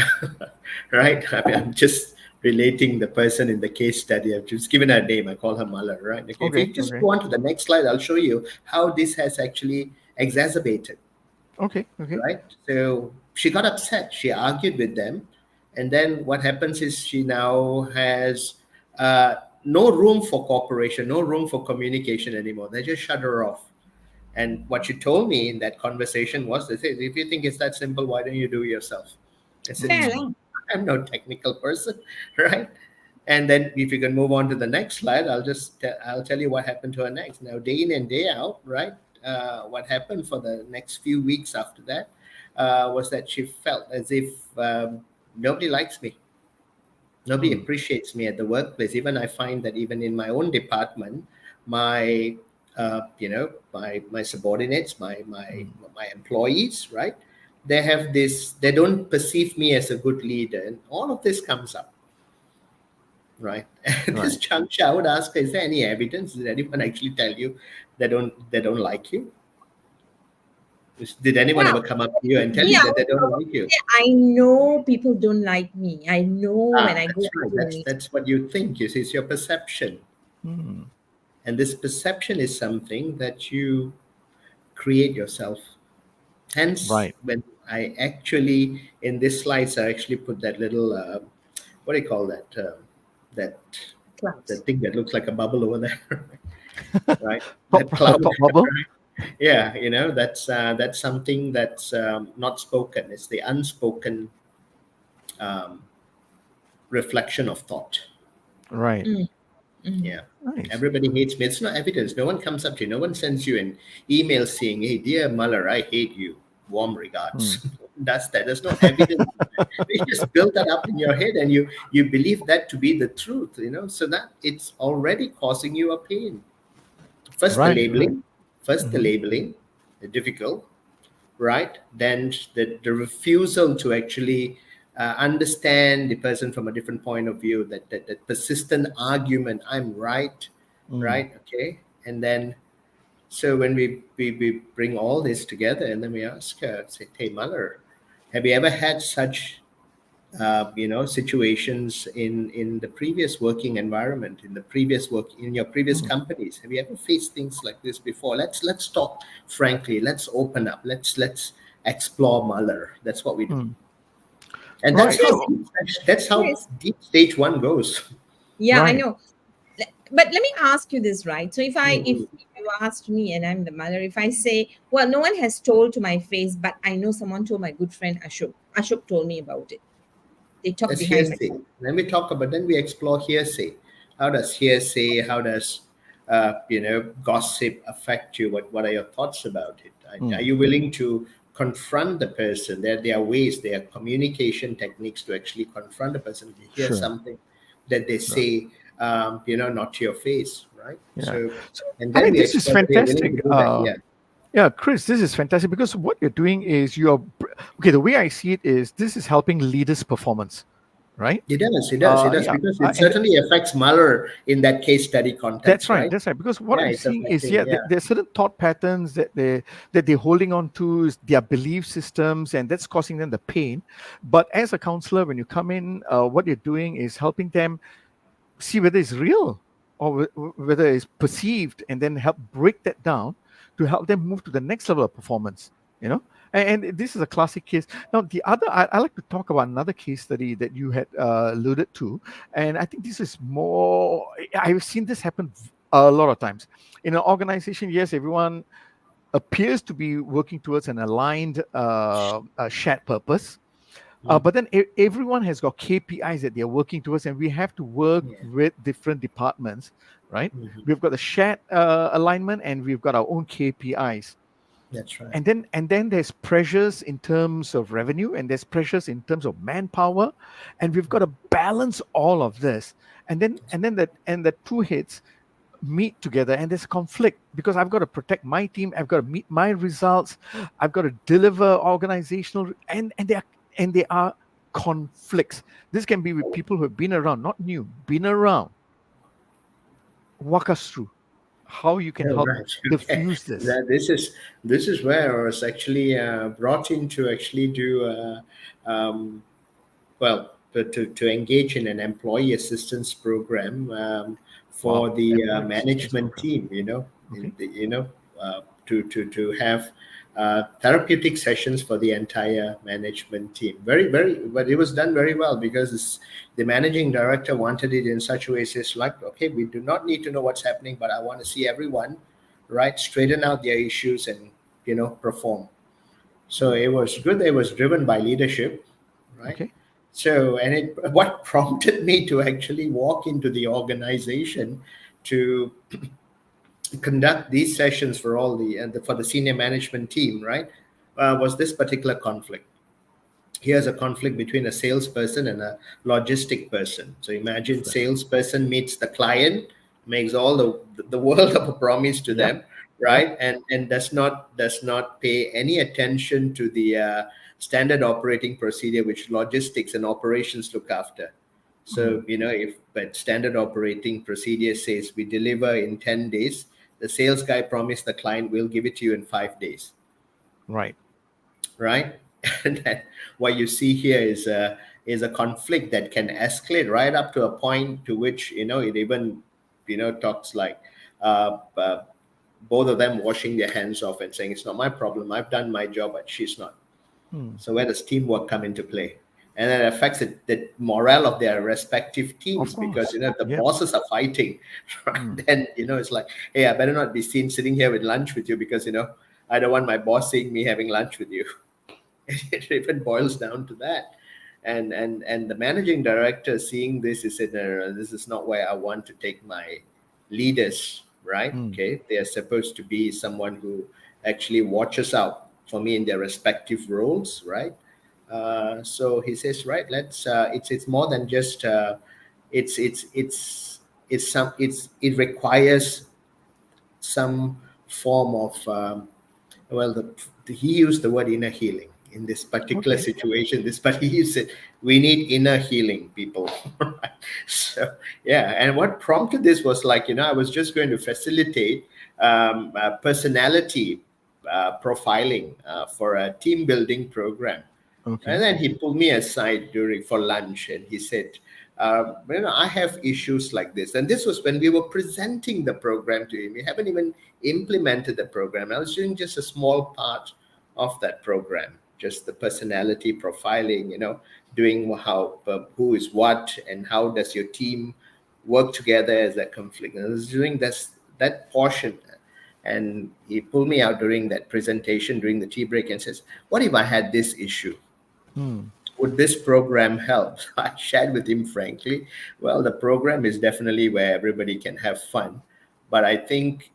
right? I'm just relating the person in the case study. I've just given her a name. I call her Muller, right? Okay. If you just go on to the next slide, I'll show you how this has actually exacerbated. Okay. Right? So she got upset. She argued with them. And then what happens is she now has no room for cooperation, no room for communication anymore. They just shut her off. And what she told me in that conversation was, they said, if you think it's that simple, why don't you do it yourself? I said, I'm no technical person, right? And then if you can move on to the next slide, I'll tell you what happened to her next. Now, day in and day out, right? What happened for the next few weeks after that was that she felt as if nobody likes me. Nobody appreciates me at the workplace. Even I find that even in my own department, my subordinates, my employees, right? They have this. They don't perceive me as a good leader, and all of this comes up, right? This juncture, I would ask her: is there any evidence? Did anyone actually tell you they don't like you? Did anyone ever come up to you and tell you that they don't like you? I know people don't like me. I know when I go. That's what you think. You see, it's your perception. And this perception is something that you create yourself. Hence, when I actually, in this slides, I actually put that little, what do you call that? That Clouds. that thing that looks like a bubble over there, right? Top, That cloud. top bubble. Yeah, that's something that's not spoken. It's the unspoken um, reflection of thought. Right. Mm, mm. Yeah. Nice. Everybody hates me. It's not evidence. No one comes up to you. No one sends you an email saying, "Hey, dear Muller, I hate you. Warm Hmm. regards." That's that. There's no evidence. You just build that up in your head, and you believe that to be the truth. So that it's already causing you a pain. First the Right. labeling. First the Mhm. labeling, the difficult, right? Then the refusal to actually understand the person from a different point of view, that persistent argument, I'm right, Mm. right? Okay. And then, so when we bring all this together and then we ask her, say, hey, Muller, have you ever had such situations in the previous working environment, in your previous Mm. companies? Have you ever faced things like this before? Let's talk frankly. Let's open up. Let's explore, Muller. That's what we do, Mm. and But Right. Chris, So, that's how Chris, deep stage one goes. yeah, I right. know. But let me ask you this, right? So if Mhm. you asked me and I'm the mother, if I say, well, no one has told to my face, but I know someone told my good friend Ashok. Ashok told me about it. They talk That's behind my hearsay. back. Then we talk about, then we explore hearsay. How does hearsay, how does gossip affect you? What are your thoughts about it? Are Mm. you willing to confront the person? There are ways, there are communication techniques to actually confront a person. If you hear Sure. something that they Sure. say, not to your face, right? Yeah. So, So and I then think we this is explore that they're willing fantastic. to do that. Yeah. Yeah, Chris, this is fantastic because what you're doing is okay. The way I see it is this is helping leaders' performance, right? It does, Yeah, because it and certainly affects Muller in that case study that's context, right. right? That's right. Because what Yeah, I'm it's seeing is, affecting. yeah, Yeah. there are certain thought patterns that they're holding on to, is their belief systems, and that's causing them the pain. But as a counselor, when you come in, what you're doing is helping them see whether it's real or whether it's perceived, and then help break that down to help them move to the next level of performance. You know, and this is a classic case. Now, the other, I like to talk about another case study that you had alluded to, and I think this is more. I've seen this happen a lot of times in an organization. Yes, everyone appears to be working towards an aligned, shared purpose, Mhm. but then everyone has got KPIs that they're working towards, and we have to work Yeah. with different departments, right? Mhm. We've got the shared alignment, and we've got our own KPIs, That's right. and then there's pressures in terms of revenue, and there's pressures in terms of manpower, and we've got to balance all of this, and the two heads meet together, and there's conflict because I've got to protect my team, I've got to meet my results, I've got to deliver organizational, and there are conflicts. This can be with people who have been around, not new, been around. Walk us through how you can Oh, help right. Okay. diffuse this. This is where I was actually brought in to actually do to engage in an employee assistance program Wow, for the employee assistance management program. team. Okay. To have therapeutic sessions for the entire management team. But it was done very well because the managing director wanted it in such a way. It's like, okay, we do not need to know what's happening, but I want to see everyone, right, straighten out their issues and perform. So it was good. It was driven by leadership, right? Okay. So, and what prompted me to actually walk into the organization to conduct these sessions for all for the senior management team, right? Was this particular conflict. Here's a conflict between a salesperson and a logistic person. So imagine Sure. salesperson meets the client, makes all the world of a promise to Yep. them, right? And does not pay any attention to the standard operating procedure which logistics and operations look after. Mm. So if but standard operating procedure says we deliver in 10 days, the sales guy promised the client we'll give it to you in 5 days, Right. right? And then what you see here is a conflict that can escalate right up to a point to which it even talks like both of them washing their hands off and saying it's not my problem, I've done my job, but she's not. So where does teamwork come into play? And that affects the morale of their respective Of teams, because course. the Yeah. bosses are fighting. Right? Then it's like, hey, I better not be seen sitting here with lunch with you, because I don't want my boss seeing me having lunch with you. It even boils down to that. And the managing director seeing this, he said, no, this is not where I want to take my leaders, right? Okay, they are supposed to be someone who actually watches out for me in their respective roles, right? So he says, right, let's it's more than just it requires some form of well, he used the word inner healing in this particular Okay. situation. But he said we need inner healing, people. Right? So yeah, and what prompted this was like, I was just going to facilitate personality profiling for a team building program. Okay. And then he pulled me aside for lunch, and he said, I have issues like this. And this was when we were presenting the program to him. We haven't even implemented the program. I was doing just a small part of that program, just the personality profiling, doing who is what, and how does your team work together as a conflict. And I was doing that portion. And he pulled me out during that presentation, during the tea break, and says, what if I had this issue? Would this program help? I shared with him frankly, well, the program is definitely where everybody can have fun. But I think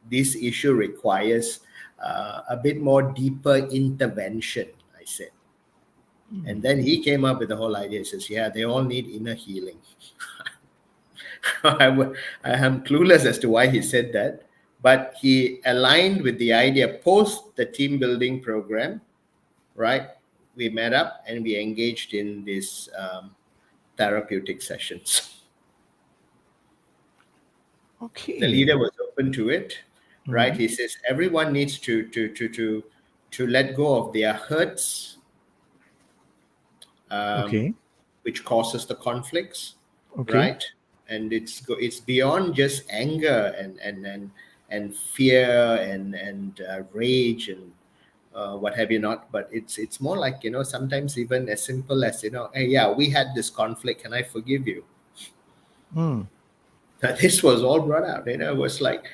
this issue requires a bit more deeper intervention, I said. And then he came up with the whole idea. He says, yeah, they all need inner healing. I am clueless as to why he said that. But he aligned with the idea post the team building program, right? We met up and we engaged in these therapeutic sessions. Okay. The leader was open to it, right? He says everyone needs to let go of their hurts, Okay. which causes the conflicts, Okay. right? And it's beyond just anger and fear and rage and what have you not, but it's more like, sometimes even as simple as, hey, yeah, we had this conflict, can I forgive you? This was all brought out. It was like,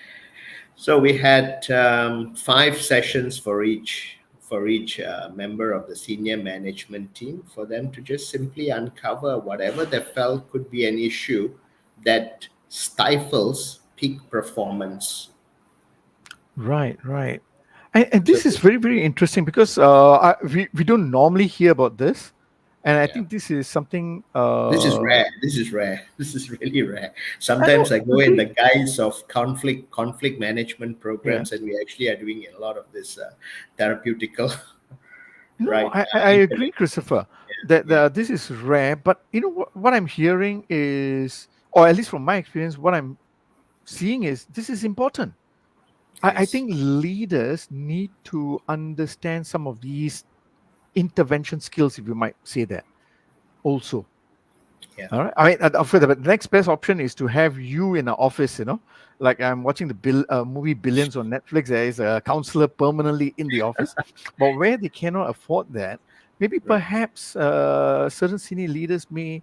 so we had 5 sessions for each member of the senior management team, for them to just simply uncover whatever they felt could be an issue that stifles peak performance. Right. Right. And So this is very, very interesting because we don't normally hear about this. And I yeah, think this is something. this is rare. This is really rare. I know, Sometimes I go in agree. the guise of conflict management Yeah. programs, and we actually are doing a lot of this therapeutical, No, right? I agree, Christopher, that Yeah, this is rare. But what I'm hearing is, or at least from my experience, what I'm seeing is this is important. I yes, think leaders need to understand some of these intervention skills, if you might say that, also. yeah, All right. I mean, of course, the next best option is to have you in an office, like I'm watching the movie Billions on Netflix. There is a counselor permanently in the office. But where they cannot afford that, maybe right, perhaps certain senior leaders may,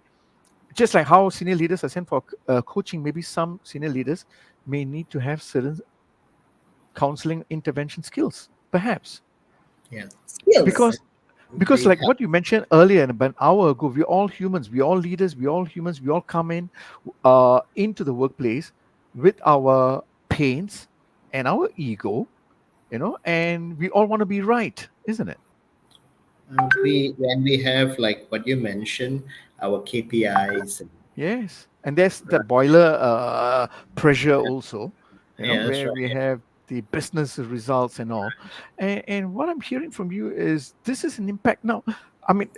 just like how senior leaders are sent for coaching, maybe some senior leaders may need to have certain counseling intervention skills, perhaps. yeah. Skills. Because because They like help. what you mentioned earlier about an hour ago, we're all humans, we're all leaders, we're all humans, we all come in into the workplace with our pains and our ego, and we all want to be right, isn't it? We when we have, like what you mentioned, our KPIs. And, Yes, and there's right, that boiler pressure also, yeah, that's where right. we have the business results and all. And what I'm hearing from you is this is an impact. Now, I mean,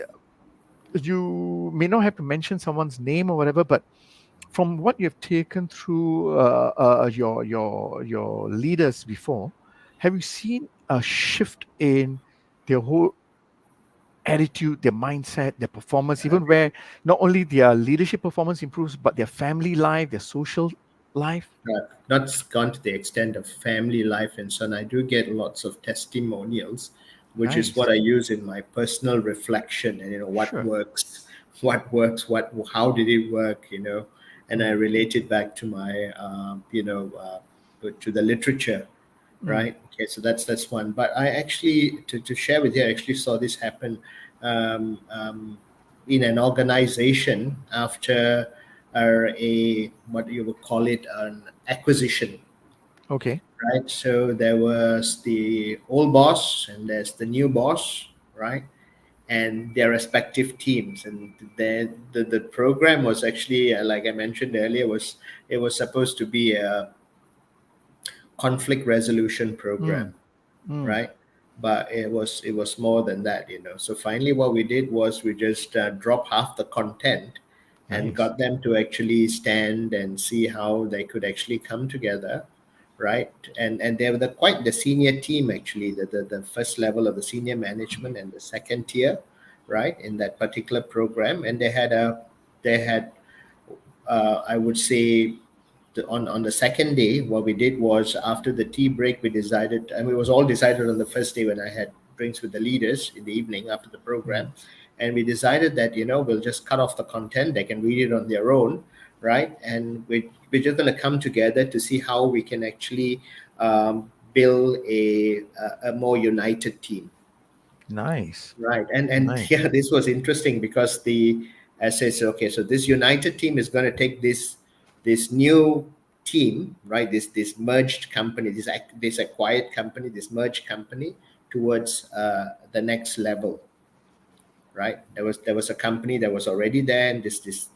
you may not have to mention someone's name or whatever, but from what you've taken through your leaders before, have you seen a shift in their whole attitude, their mindset, their performance, Uh, even where not only their leadership performance improves, but their family life, their social life? not gone to the extent of family life and so on. I do get lots of testimonials which is Nice. what I use in my personal reflection, and what Sure. works, how did it work, and I relate it back to my, to the literature, right? Okay, so that's one. But I actually, to share with you, I actually saw this happen in an organization after what you would call it, an acquisition. Okay. Right, so there was the old boss and there's the new boss, right, and their respective teams. And the program was actually, like I mentioned earlier, it was supposed to be a conflict resolution program, Mm. Mm. right? But it was more than that. So finally, what we did was we just dropped half the content and Nice. got them to actually stand and see how they could actually come together, right? And they were quite the senior team, actually, the first level of the senior management and the second tier, right, in that particular program. And they had I would say, on the second day, what we did was, after the tea break, we decided, and it was all decided on the first day when I had drinks with the leaders in the evening after the program. And we decided that, we'll just cut off the content. They can read it on their own, right? And we're just going to come together to see how we can actually build a more united team. Nice. Right. And Nice. yeah, this was interesting because as I said, okay, so this united team is going to take this new team, right? This merged company, this acquired company, this merged company, towards the next level, right? There was a company that was already there, and this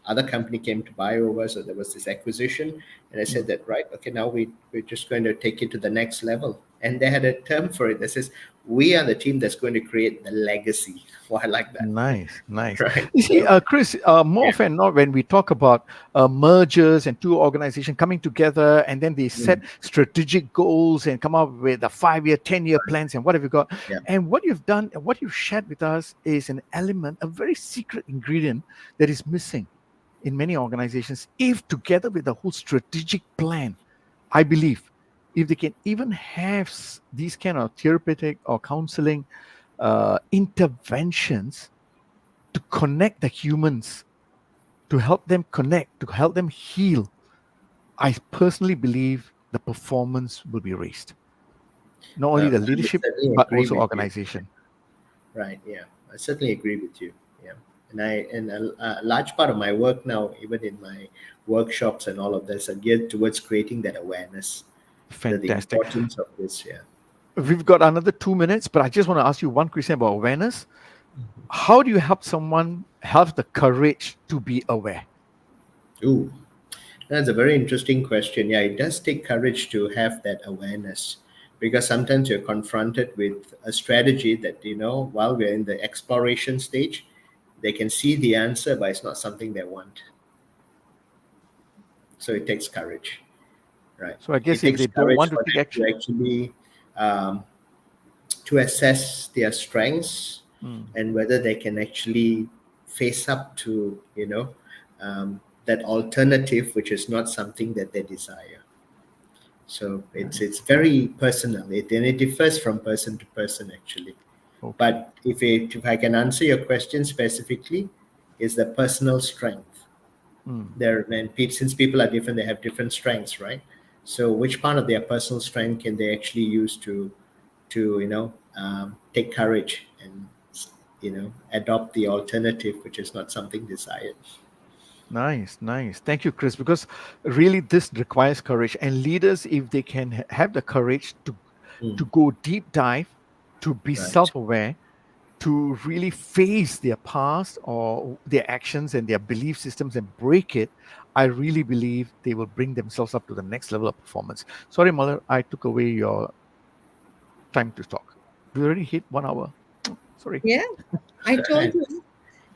other company came to buy over, so there was this acquisition. And I said that, right, okay, now we're just going to take it to the next level. And they had a term for it that says, we are the team that's going to create the legacy. Well, I like that. Nice, nice. Right. You see, So, Chris, more often than not, when we talk about mergers and two organizations coming together, and then they set strategic goals and come up with a 5-year, 10-year plans and what have you got. Yeah. And what you've done and what you've shared with us is an element, a very secret ingredient that is missing in many organizations. If together with the whole strategic plan, I believe, if they can even have these kind of therapeutic or counseling interventions to connect the humans, to help them connect, to help them heal, I personally believe the performance will be raised. Not only the I would leadership, certainly but agree also with you. organization. Right. Yeah, I certainly agree with you. Yeah, and a large part of my work now, even in my workshops and all of this, are geared towards creating that awareness, the Fantastic. importance of this. Yeah. We've got another 2 minutes, but I just want to ask you one question about awareness. How do you help someone have the courage to be aware? Ooh, that's a very interesting question. Yeah, it does take courage to have that awareness, because sometimes you're confronted with a strategy that, while we're in the exploration stage, they can see the answer, but it's not something they want. So it takes courage, right? So I guess It if takes they don't courage want to for take them to action. actually to assess their strengths and whether they can actually face up to, that alternative, which is not something that they desire. So it's very personal. It differs from person to person, actually. Okay. But if I can answer your question specifically, is the personal strength. Since people are different, they have different strengths, right? So which part of their personal strength can they actually use to take courage and adopt the alternative, which is not something desired. Nice, nice. Thank you, Chris, because really this requires courage. And leaders, if they can have the courage to go deep dive, to be Right. self-aware, to really face their past or their actions and their belief systems and break it, I really believe they will bring themselves up to the next level of performance. Sorry, Mother, I took away your time to talk. We already hit 1 hour. Sorry. Yeah, I told you.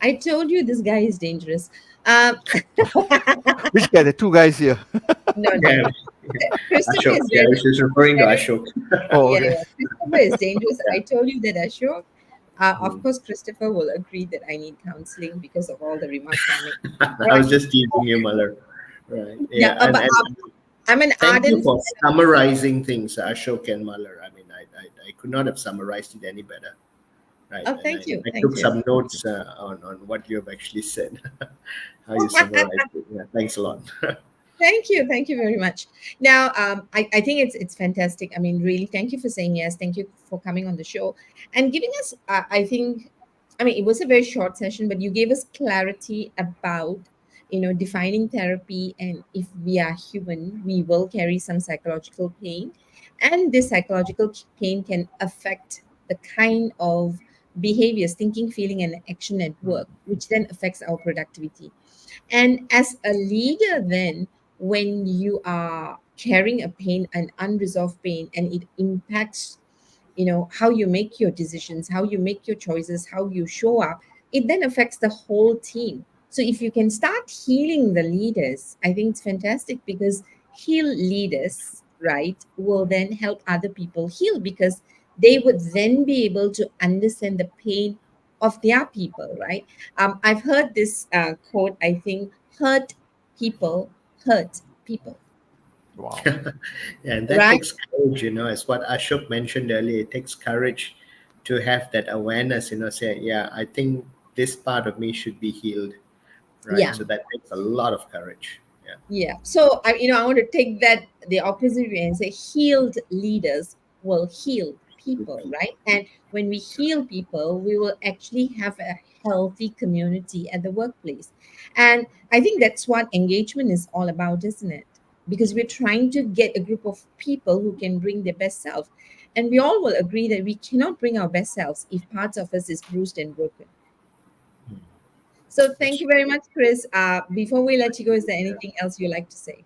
I told you this guy is dangerous. Which guy? The two guys here. No, Yeah. Christopher Ashok. is Yeah, very, she's referring to Ashok. Oh, yeah, okay. yeah. Christopher is dangerous. I told you that, Ashok. Of Mm. course, Christopher will agree that I need counseling because of all the remarks I make. I was just teasing you, Mother. Right. Yeah, Yeah. but I'm an Thank you ardent. for summarizing things, Ashok and Malar. I mean, I could not have summarized it any better, right? Oh, And thank you. I Thank took you. some notes on what you have actually said, how you summarized it. Yeah, thanks a lot. Thank you. Thank you very much. Now, I think it's fantastic. I mean, really, thank you for saying yes. Thank you for coming on the show and giving us, I think, I mean, it was a very short session, but you gave us clarity about, defining therapy. And if we are human, we will carry some psychological pain. And this psychological pain can affect the kind of behaviors, thinking, feeling, and action at work, which then affects our productivity. And as a leader, then, when you are carrying a pain, an unresolved pain, and it impacts, how you make your decisions, how you make your choices, how you show up, it then affects the whole team. So if you can start healing the leaders, I think it's fantastic because heal leaders, right, will then help other people heal because they would then be able to understand the pain of their people, right? I've heard this quote, I think, people hurt people, Wow. Yeah, and that right? takes courage, as what Ashok mentioned earlier. It takes courage to have that awareness, say, yeah, I think this part of me should be healed, right? Yeah. So that takes a lot of courage. Yeah. Yeah. So I want to take that the opposite way and say healed leaders will heal people, right? And when we heal people, we will actually have a healthy community at the workplace. And I think that's what engagement is all about, isn't it? Because we're trying to get a group of people who can bring their best self. And we all will agree that we cannot bring our best selves if parts of us is bruised and broken. Hmm. So thank That's you very much, Chris. Before we let you go, is there anything else you'd like to say?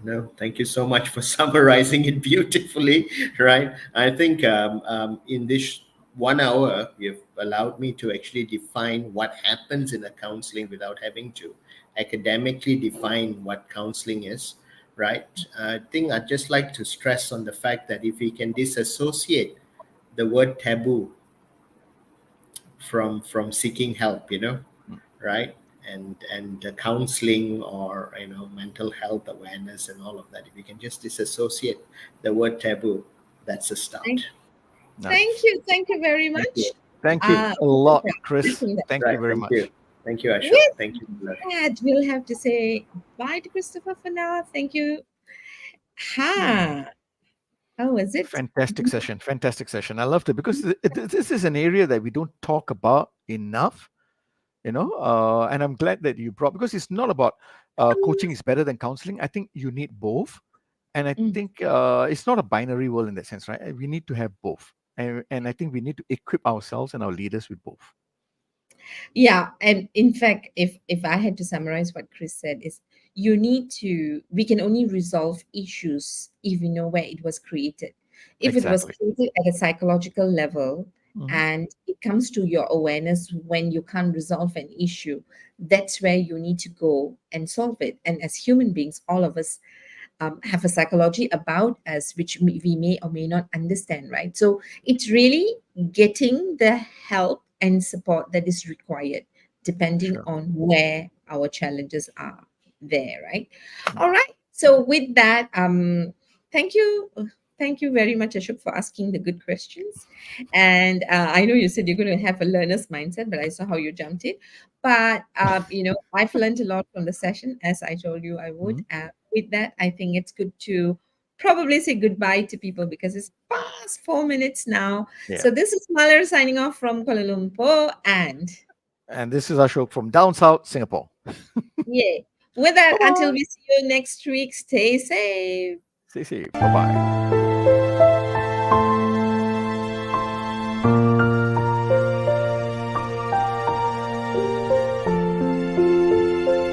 No, thank you so much for summarizing it beautifully, right? I think in this 1 hour, you've allowed me to actually define what happens in a counseling without having to academically define what counseling is, right? I think I'd just like to stress on the fact that if we can disassociate the word taboo from seeking help, right, and the counseling or mental health awareness and all of that, if you can just disassociate the word taboo, that's a start. Thank Nice. you. Thank you very Thank you. much. Thank you Uh, a lot, Chris. appreciate that. Thank you Right, very thank you. much. Thank you, Ashok. With Thank you, Miller. that, we'll have to say bye to Christopher for now. Thank you. Ha. How was it? Fantastic session. Fantastic session. I loved it because this is an area that we don't talk about enough, and I'm glad that you brought because it's not about coaching is better than counseling. I think you need both. And I Mm. think it's not a binary world in that sense, right? We need to have both. And I think we need to equip ourselves and our leaders with both. Yeah, and in fact, if I had to summarize what Chris said is we can only resolve issues if we know where it was created. If it was Exactly. created at a psychological level Mhm. and it comes to your awareness when you can't resolve an issue, that's where you need to go and solve it. And as human beings, all of us have a psychology about us which we may or may not understand, right? So it's really getting the help and support that is required depending Sure. on where our challenges are there, right? Mm. All right. So with that, thank you. Thank you very much, Ashok, for asking the good questions. And I know you said you're going to have a learner's mindset, but I saw how you jumped it. But I've learned a lot from the session, as I told you I would. Mhm. With that, I think it's good to probably say goodbye to people because it's past 4 minutes now. Yeah. So this is Malar signing off from Kuala Lumpur, and And this is Ashok from down south Singapore. yeah. With that, Bye until bye. we see you next week, stay safe. See you. Bye bye.